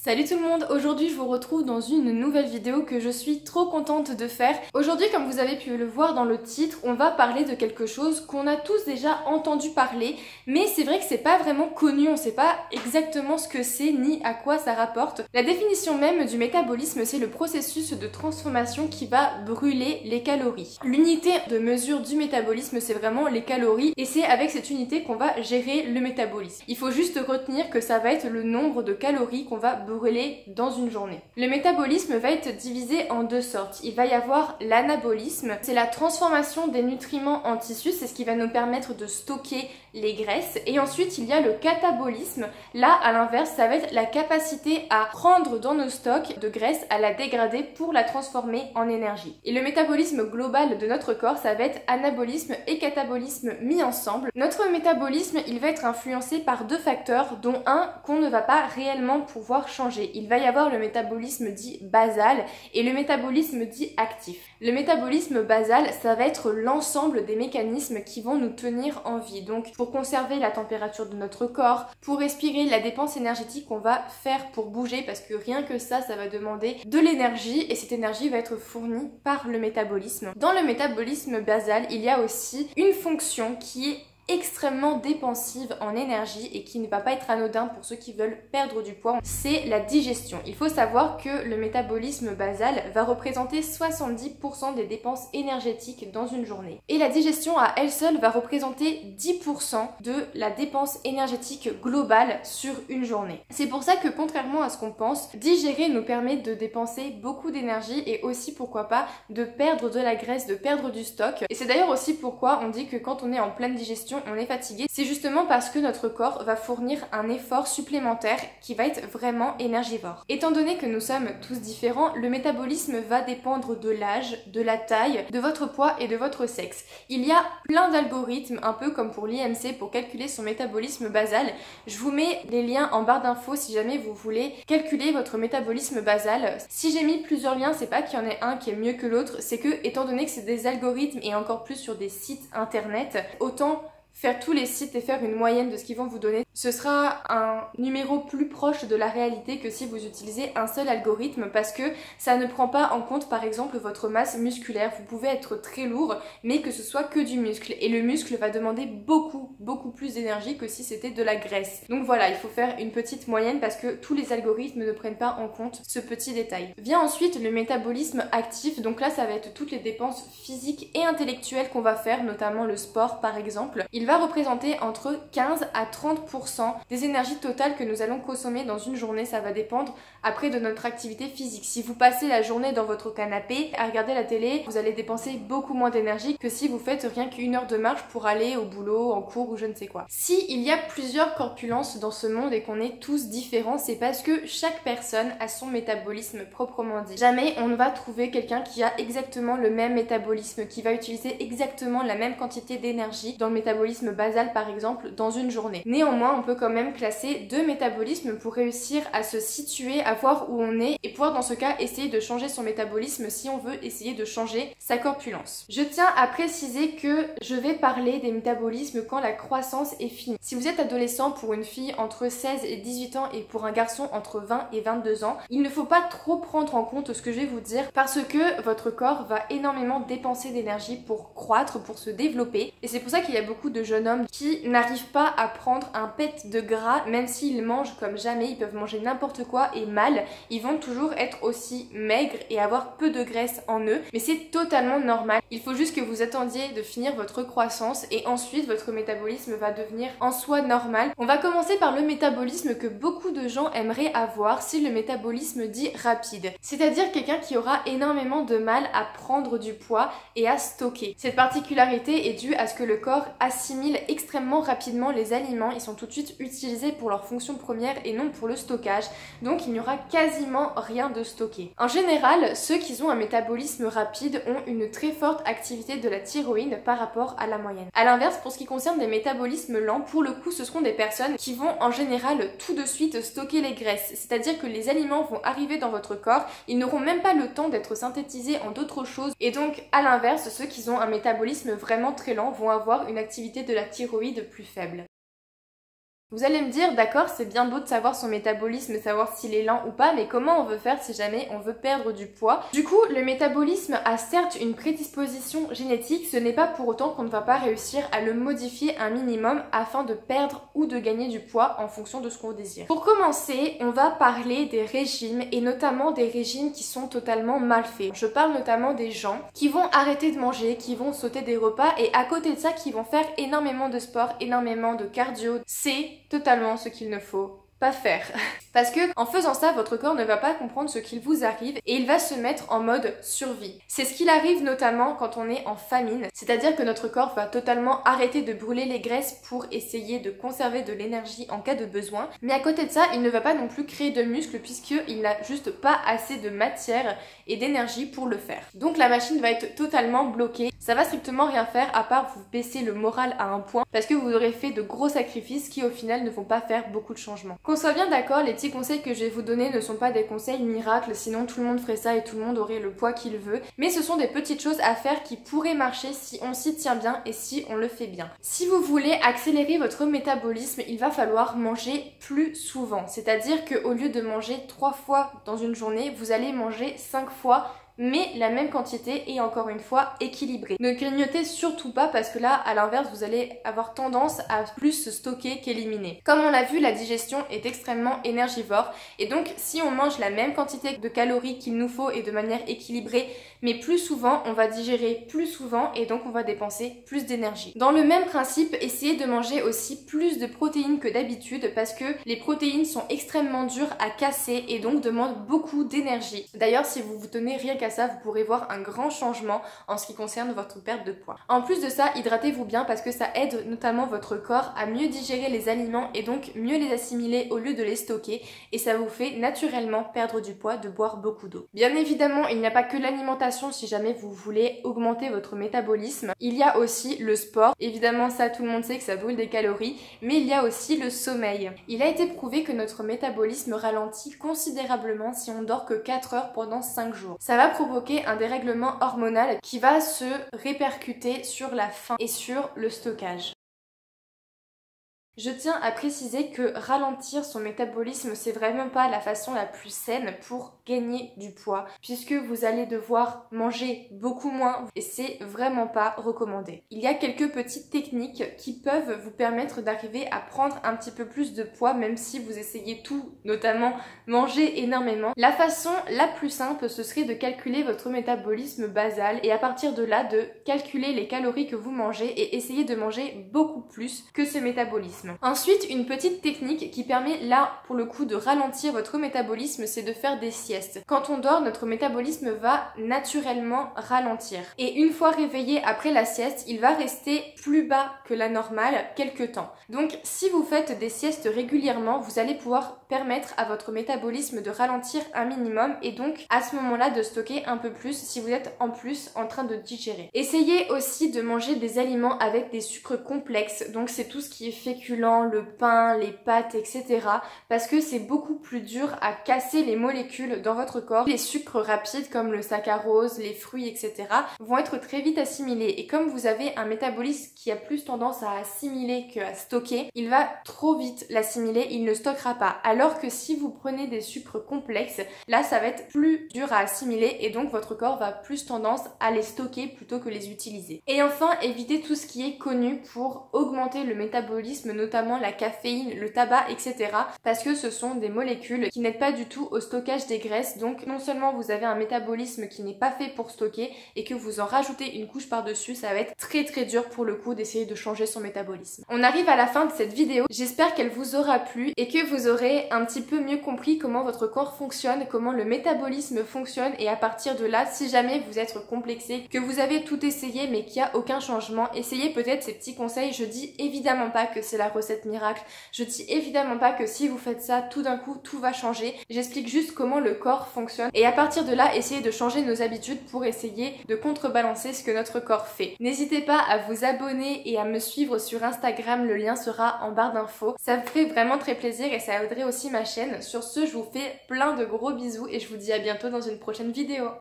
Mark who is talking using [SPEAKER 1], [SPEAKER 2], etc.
[SPEAKER 1] Salut tout le monde, aujourd'hui je vous retrouve dans une nouvelle vidéo que je suis trop contente de faire. Aujourd'hui, comme vous avez pu le voir dans le titre, on va parler de quelque chose qu'on a tous déjà entendu parler, mais c'est vrai que c'est pas vraiment connu, on sait pas exactement ce que c'est ni à quoi ça rapporte. La définition même du métabolisme, c'est le processus de transformation qui va brûler les calories. L'unité de mesure du métabolisme, c'est vraiment les calories, et c'est avec cette unité qu'on va gérer le métabolisme. Il faut juste retenir que ça va être le nombre de calories qu'on va brûler dans une journée. Le métabolisme va être divisé en deux sortes. Il va y avoir l'anabolisme, c'est la transformation des nutriments en tissus, c'est ce qui va nous permettre de stocker les graisses. Et ensuite, il y a le catabolisme. Là, à l'inverse, ça va être la capacité à prendre dans nos stocks de graisse, à la dégrader pour la transformer en énergie. Et le métabolisme global de notre corps, ça va être anabolisme et catabolisme mis ensemble. Notre métabolisme, il va être influencé par deux facteurs, dont un qu'on ne va pas réellement pouvoir changer. Il va y avoir le métabolisme dit basal et le métabolisme dit actif. Le métabolisme basal, ça va être l'ensemble des mécanismes qui vont nous tenir en vie. Donc pour conserver la température de notre corps, pour respirer, la dépense énergétique qu'on va faire pour bouger, parce que rien que ça va demander de l'énergie et cette énergie va être fournie par le métabolisme. Dans le métabolisme basal, il y a aussi une fonction qui est extrêmement dépensive en énergie et qui ne va pas être anodin pour ceux qui veulent perdre du poids, c'est la digestion. Il faut savoir que le métabolisme basal va représenter 70% des dépenses énergétiques dans une journée. Et la digestion à elle seule va représenter 10% de la dépense énergétique globale sur une journée. C'est pour ça que contrairement à ce qu'on pense, digérer nous permet de dépenser beaucoup d'énergie et aussi pourquoi pas de perdre de la graisse, de perdre du stock. Et c'est d'ailleurs aussi pourquoi on dit que quand on est en pleine digestion, on est fatigué, c'est justement parce que notre corps va fournir un effort supplémentaire qui va être vraiment énergivore. Étant donné que nous sommes tous différents, le métabolisme va dépendre de l'âge, de la taille, de votre poids et de votre sexe. Il y a plein d'algorithmes, un peu comme pour l'IMC, pour calculer son métabolisme basal. Je vous mets les liens en barre d'infos si jamais vous voulez calculer votre métabolisme basal. Si j'ai mis plusieurs liens, c'est pas qu'il y en ait un qui est mieux que l'autre, c'est que étant donné que c'est des algorithmes et encore plus sur des sites internet, autant faire tous les sites et faire une moyenne de ce qu'ils vont vous donner. Ce sera un numéro plus proche de la réalité que si vous utilisez un seul algorithme parce que ça ne prend pas en compte par exemple votre masse musculaire. Vous pouvez être très lourd mais que ce soit que du muscle et le muscle va demander beaucoup plus d'énergie que si c'était de la graisse. Donc voilà, il faut faire une petite moyenne parce que tous les algorithmes ne prennent pas en compte ce petit détail. Vient ensuite le métabolisme actif, donc là ça va être toutes les dépenses physiques et intellectuelles qu'on va faire, notamment le sport par exemple. Il va représenter entre 15 à 30% des énergies totales que nous allons consommer dans une journée. Ça va dépendre après de notre activité physique. Si vous passez la journée dans votre canapé à regarder la télé, vous allez dépenser beaucoup moins d'énergie que si vous faites rien qu'une heure de marche pour aller au boulot, en cours ou je ne sais quoi. Si il y a plusieurs corpulences dans ce monde et qu'on est tous différents, c'est parce que chaque personne a son métabolisme proprement dit. Jamais on ne va trouver quelqu'un qui a exactement le même métabolisme, qui va utiliser exactement la même quantité d'énergie dans le métabolisme basal par exemple dans une journée. Néanmoins, on peut quand même classer deux métabolismes pour réussir à se situer, à voir où on est et pouvoir dans ce cas essayer de changer son métabolisme si on veut essayer de changer sa corpulence. Je tiens à préciser que je vais parler des métabolismes quand la croissance est finie. Si vous êtes adolescent, pour une fille entre 16 et 18 ans et pour un garçon entre 20 et 22 ans, il ne faut pas trop prendre en compte ce que je vais vous dire parce que votre corps va énormément dépenser d'énergie pour croître, pour se développer et c'est pour ça qu'il y a beaucoup de jeunes hommes qui n'arrivent pas à prendre un pet de gras même s'ils mangent comme jamais, ils peuvent manger n'importe quoi et mal, ils vont toujours être aussi maigres et avoir peu de graisse en eux, mais c'est totalement normal. Il faut juste que vous attendiez de finir votre croissance et ensuite votre métabolisme va devenir en soi normal. On va commencer par le métabolisme que beaucoup de gens aimeraient avoir, c'est le métabolisme dit rapide, c'est-à-dire quelqu'un qui aura énormément de mal à prendre du poids et à stocker. Cette particularité est due à ce que le corps assimile extrêmement rapidement les aliments, ils sont tout de suite utilisés pour leur fonction première et non pour le stockage, donc il n'y aura quasiment rien de stocké. En général, ceux qui ont un métabolisme rapide ont une très forte activité de la thyroïde par rapport à la moyenne. A l'inverse, pour ce qui concerne des métabolismes lents, pour le coup ce seront des personnes qui vont en général tout de suite stocker les graisses, c'est-à-dire que les aliments vont arriver dans votre corps, ils n'auront même pas le temps d'être synthétisés en d'autres choses et donc à l'inverse, ceux qui ont un métabolisme vraiment très lent vont avoir une activité de la thyroïde plus faible. Vous allez me dire, d'accord, c'est bien beau de savoir son métabolisme, savoir s'il est lent ou pas, mais comment on veut faire si jamais on veut perdre du poids? Du coup, le métabolisme a certes une prédisposition génétique, ce n'est pas pour autant qu'on ne va pas réussir à le modifier un minimum afin de perdre ou de gagner du poids en fonction de ce qu'on désire. Pour commencer, on va parler des régimes et notamment des régimes qui sont totalement mal faits. Je parle notamment des gens qui vont arrêter de manger, qui vont sauter des repas et à côté de ça qui vont faire énormément de sport, énormément de cardio. C'est totalement ce qu'il ne faut pas faire. Parce que en faisant ça, votre corps ne va pas comprendre ce qu'il vous arrive et il va se mettre en mode survie. C'est ce qu'il arrive notamment quand on est en famine, c'est-à-dire que notre corps va totalement arrêter de brûler les graisses pour essayer de conserver de l'énergie en cas de besoin. Mais à côté de ça, il ne va pas non plus créer de muscles puisqu'il n'a juste pas assez de matière et d'énergie pour le faire. Donc la machine va être totalement bloquée. Ça va strictement rien faire à part vous baisser le moral à un point parce que vous aurez fait de gros sacrifices qui au final ne vont pas faire beaucoup de changements. Qu'on soit bien d'accord, les petits conseils que je vais vous donner ne sont pas des conseils miracles, sinon tout le monde ferait ça et tout le monde aurait le poids qu'il veut. Mais ce sont des petites choses à faire qui pourraient marcher si on s'y tient bien et si on le fait bien. Si vous voulez accélérer votre métabolisme, il va falloir manger plus souvent. C'est-à-dire qu'au lieu de manger 3 fois dans une journée, vous allez manger 5 fois mais la même quantité et encore une fois équilibrée. Ne grignotez surtout pas parce que là, à l'inverse, vous allez avoir tendance à plus stocker qu'éliminer. Comme on l'a vu, la digestion est extrêmement énergivore et donc si on mange la même quantité de calories qu'il nous faut et de manière équilibrée, mais plus souvent, on va digérer plus souvent et donc on va dépenser plus d'énergie. Dans le même principe, essayez de manger aussi plus de protéines que d'habitude parce que les protéines sont extrêmement dures à casser et donc demandent beaucoup d'énergie. D'ailleurs, si vous vous tenez rien qu'à ça, vous pourrez voir un grand changement en ce qui concerne votre perte de poids. En plus de ça, hydratez-vous bien parce que ça aide notamment votre corps à mieux digérer les aliments et donc mieux les assimiler au lieu de les stocker et ça vous fait naturellement perdre du poids de boire beaucoup d'eau. Bien évidemment, il n'y a pas que l'alimentation si jamais vous voulez augmenter votre métabolisme. Il y a aussi le sport. Évidemment, ça tout le monde sait que ça brûle des calories, mais il y a aussi le sommeil. Il a été prouvé que notre métabolisme ralentit considérablement si on dort que 4 heures pendant 5 jours. Ça va provoquer un dérèglement hormonal qui va se répercuter sur la faim et sur le stockage. Je tiens à préciser que ralentir son métabolisme, c'est vraiment pas la façon la plus saine pour gagner du poids, puisque vous allez devoir manger beaucoup moins et c'est vraiment pas recommandé. Il y a quelques petites techniques qui peuvent vous permettre d'arriver à prendre un petit peu plus de poids, même si vous essayez tout, notamment manger énormément. La façon la plus simple, ce serait de calculer votre métabolisme basal et à partir de là, de calculer les calories que vous mangez et essayer de manger beaucoup plus que ce métabolisme. Ensuite, une petite technique qui permet là pour le coup de ralentir votre métabolisme, c'est de faire des siestes. Quand on dort, notre métabolisme va naturellement ralentir. Et une fois réveillé après la sieste, il va rester plus bas que la normale quelques temps. Donc si vous faites des siestes régulièrement, vous allez pouvoir permettre à votre métabolisme de ralentir un minimum et donc à ce moment-là de stocker un peu plus si vous êtes en plus en train de digérer. Essayez aussi de manger des aliments avec des sucres complexes, donc c'est tout ce qui est féculent, le pain, les pâtes, etc. parce que c'est beaucoup plus dur à casser les molécules dans votre corps. Les sucres rapides comme le saccharose, les fruits, etc. vont être très vite assimilés et comme vous avez un métabolisme qui a plus tendance à assimiler qu'à stocker, il va trop vite l'assimiler, il ne stockera pas. Alors que si vous prenez des sucres complexes, là ça va être plus dur à assimiler et donc votre corps va plus tendance à les stocker plutôt que les utiliser. Et enfin, évitez tout ce qui est connu pour augmenter le métabolisme, notamment la caféine, le tabac, etc. parce que ce sont des molécules qui n'aident pas du tout au stockage des graisses. Donc non seulement vous avez un métabolisme qui n'est pas fait pour stocker et que vous en rajoutez une couche par-dessus, ça va être très très dur pour le coup d'essayer de changer son métabolisme. On arrive à la fin de cette vidéo, j'espère qu'elle vous aura plu et que vous aurez un petit peu mieux compris comment votre corps fonctionne, comment le métabolisme fonctionne et à partir de là, si jamais vous êtes complexé, que vous avez tout essayé mais qu'il n'y a aucun changement, essayez peut-être ces petits conseils. Je dis évidemment pas que c'est la recette miracle, je dis évidemment pas que si vous faites ça, tout d'un coup tout va changer. J'explique juste comment le corps fonctionne et à partir de là, essayez de changer nos habitudes pour essayer de contrebalancer ce que notre corps fait. N'hésitez pas à vous abonner et à me suivre sur Instagram, le lien sera en barre d'infos. Ça me ferait vraiment très plaisir et ça aiderait aussi ma chaîne. Sur ce, je vous fais plein de gros bisous et je vous dis à bientôt dans une prochaine vidéo.